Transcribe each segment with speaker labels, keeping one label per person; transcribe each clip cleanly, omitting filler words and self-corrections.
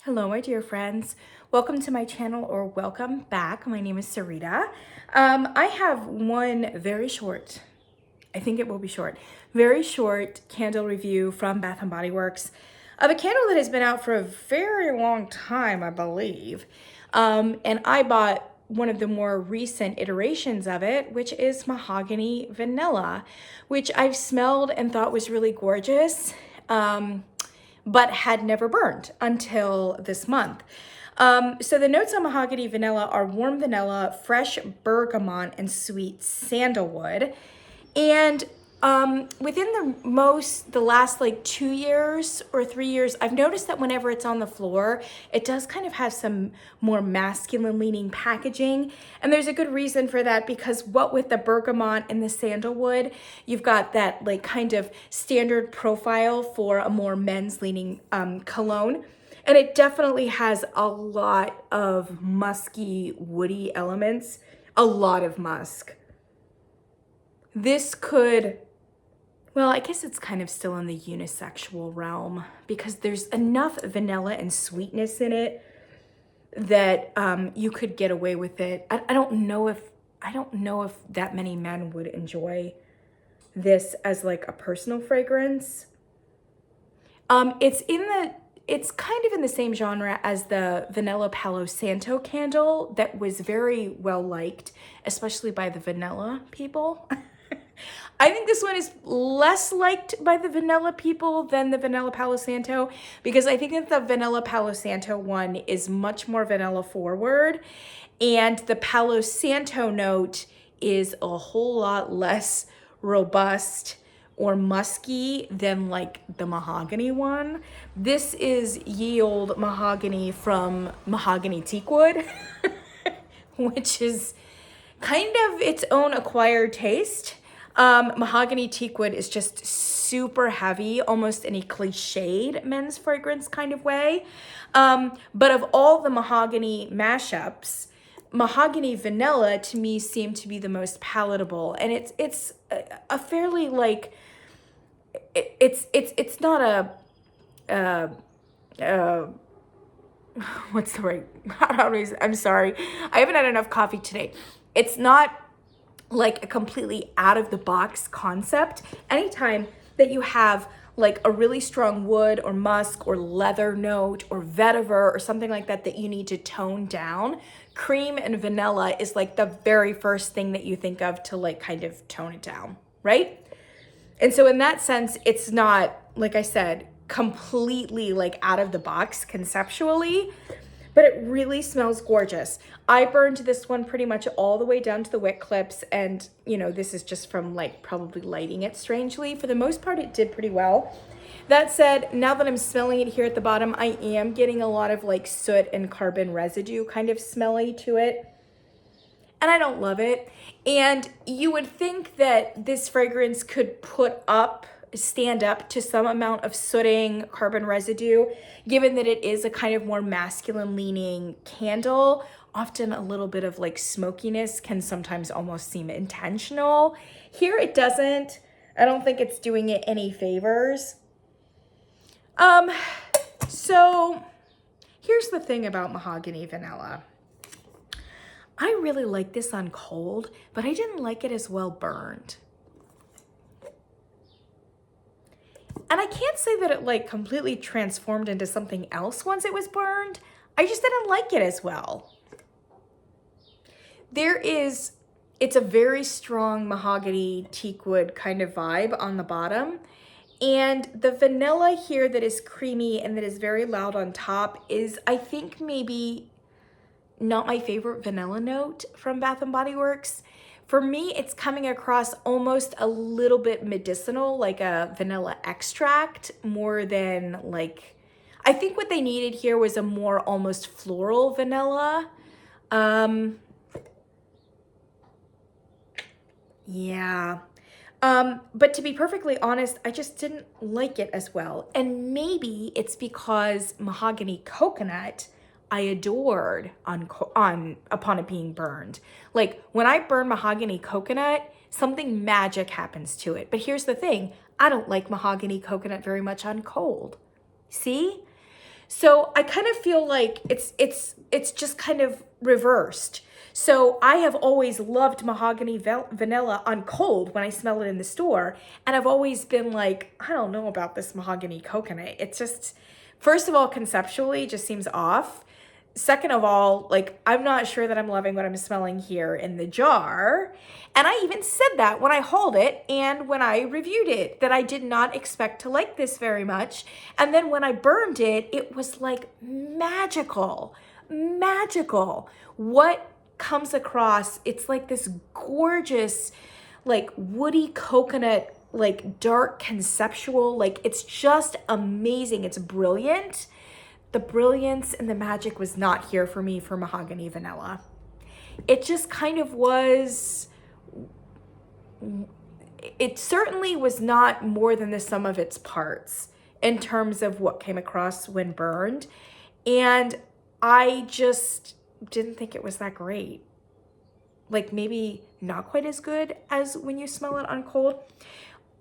Speaker 1: Hello, my dear friends. Welcome to my channel, or welcome back. My name is Sarita. I have one very short, I think it will be short, very short candle review from Bath & Body Works of a candle that has been out for a very long time, I believe. And I bought one of the more recent iterations of it, which is Mahogany Vanilla, which I've smelled and thought was really gorgeous. But had never burned until this month. So the notes on Mahogany Vanilla are warm vanilla, fresh bergamot, and sweet sandalwood. And within the last like 2 years or 3 years, I've noticed that whenever it's on the floor, it does kind of have some more masculine leaning packaging. And there's a good reason for that, because what with the bergamot and the sandalwood, you've got that like kind of standard profile for a more men's leaning cologne. And it definitely has a lot of musky, woody elements, a lot of musk. This could, well, I guess it's kind of still in the unisexual realm, because there's enough vanilla and sweetness in it that you could get away with it. I don't know if that many men would enjoy this as like a personal fragrance. It's kind of in the same genre as the Vanilla Palo Santo candle that was very well liked, especially by the vanilla people. I think this one is less liked by the vanilla people than the Vanilla Palo Santo, because I think that the Vanilla Palo Santo one is much more vanilla forward, and the Palo Santo note is a whole lot less robust or musky than like the mahogany one. This is ye old mahogany from Mahogany Teakwood, which is kind of its own acquired taste. Mahogany Teakwood is just super heavy, almost in a cliched men's fragrance kind of way. But of all the mahogany mashups, Mahogany Vanilla to me seemed to be the most palatable, and it's a fairly like it's not what's the right, I'm sorry, I haven't had enough coffee today. It's not like a completely out of the box concept. Anytime that you have like a really strong wood or musk or leather note or vetiver or something like that that you need to tone down, cream and vanilla is like the very first thing that you think of to like kind of tone it down, right? And so in that sense, it's not, like I said, completely like out of the box conceptually, but it really smells gorgeous. I burned this one pretty much all the way down to the wick clips, and you know, this is just from like probably lighting it strangely. For the most part, it did pretty well. That said, now that I'm smelling it here at the bottom, I am getting a lot of like soot and carbon residue kind of smelly to it, and I don't love it. And you would think that this fragrance could stand up to some amount of sooting, carbon residue, given that it is a kind of more masculine leaning candle. Often a little bit of like smokiness can sometimes almost seem intentional. Here it doesn't. I don't think it's doing it any favors. So here's the thing about Mahogany Vanilla. I really like this on cold, but I didn't like it as well burned. And I can't say that it like completely transformed into something else once it was burned. I just didn't like it as well. It's a very strong mahogany teakwood kind of vibe on the bottom. And the vanilla here that is creamy and that is very loud on top is, I think, maybe not my favorite vanilla note from Bath & Body Works. For me, it's coming across almost a little bit medicinal, like a vanilla extract, more than like, I think what they needed here was a more almost floral vanilla. Yeah. But to be perfectly honest, I just didn't like it as well. And maybe it's because Mahogany Coconut I adored upon it being burned. Like when I burn Mahogany Coconut, something magic happens to it. But here's the thing, I don't like Mahogany Coconut very much on cold. See? So I kind of feel like it's just kind of reversed. So I have always loved Mahogany Vanilla on cold when I smell it in the store. And I've always been like, I don't know about this Mahogany Coconut. It's just, first of all, conceptually just seems off. Second of all, like, I'm not sure that I'm loving what I'm smelling here in the jar. And I even said that when I hauled it and when I reviewed it, that I did not expect to like this very much. And then when I burned it, it was like magical, magical. What comes across, it's like this gorgeous, like woody coconut, like dark conceptual, like it's just amazing. It's brilliant. The brilliance and the magic was not here for me for Mahogany Vanilla. It just kind of was, it certainly was not more than the sum of its parts in terms of what came across when burned. And I just didn't think it was that great. Like maybe not quite as good as when you smell it on cold.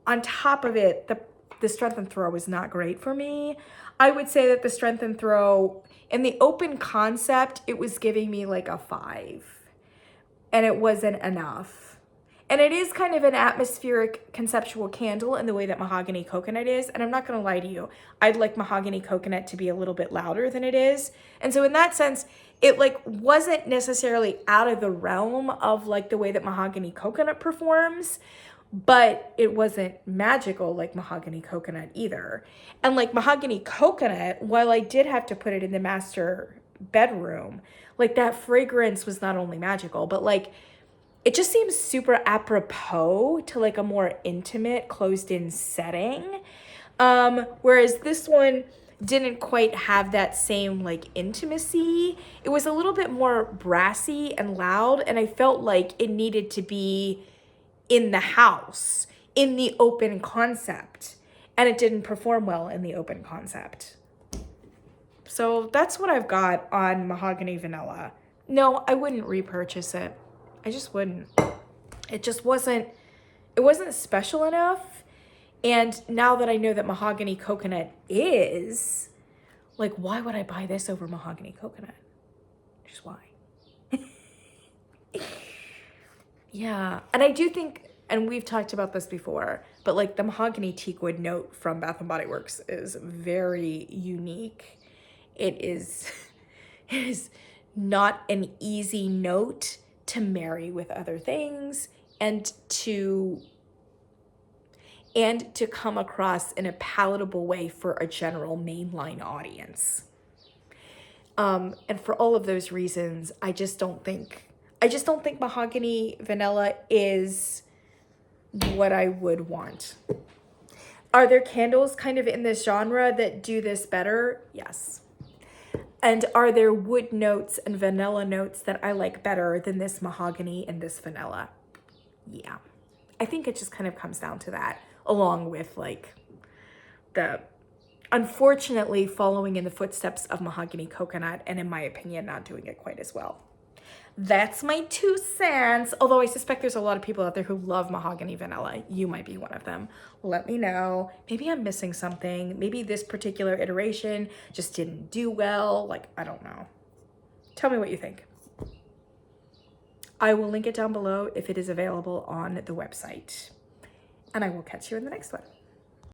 Speaker 1: On top of it, the strength and throw was not great for me. I would say that the strength and throw in the open concept, it was giving me like a 5, and it wasn't enough. And it is kind of an atmospheric conceptual candle in the way that Mahogany Coconut is. And I'm not gonna lie to you, I'd like Mahogany Coconut to be a little bit louder than it is. And so in that sense, it like wasn't necessarily out of the realm of like the way that Mahogany Coconut performs, but it wasn't magical like Mahogany Coconut either. And like Mahogany Coconut, while I did have to put it in the master bedroom, like that fragrance was not only magical, but like it just seems super apropos to like a more intimate, closed-in setting. Whereas this one didn't quite have that same like intimacy. It was a little bit more brassy and loud, and I felt like it needed to be in the house, in the open concept, and it didn't perform well in the open concept. So that's what I've got on Mahogany Vanilla. No, I wouldn't repurchase it. I just wouldn't. It just wasn't, it wasn't special enough. And now that I know that Mahogany Coconut is, like, why would I buy this over Mahogany Coconut? Just why? Yeah, and I do think, and we've talked about this before, but like the mahogany teakwood note from Bath & Body Works is very unique. It is not an easy note to marry with other things and to come across in a palatable way for a general mainline audience. And for all of those reasons, I just don't think Mahogany Vanilla is what I would want. Are there candles kind of in this genre that do this better? Yes. And are there wood notes and vanilla notes that I like better than this mahogany and this vanilla? Yeah. I think it just kind of comes down to that, along with like the, unfortunately, following in the footsteps of Mahogany Coconut, and in my opinion, not doing it quite as well. That's my 2 cents. Although I suspect there's a lot of people out there who love Mahogany Vanilla. You might be one of them. Let me know. Maybe I'm missing something. Maybe this particular iteration just didn't do well. Like, I don't know. Tell me what you think. I will link it down below if it is available on the website. And I will catch you in the next one.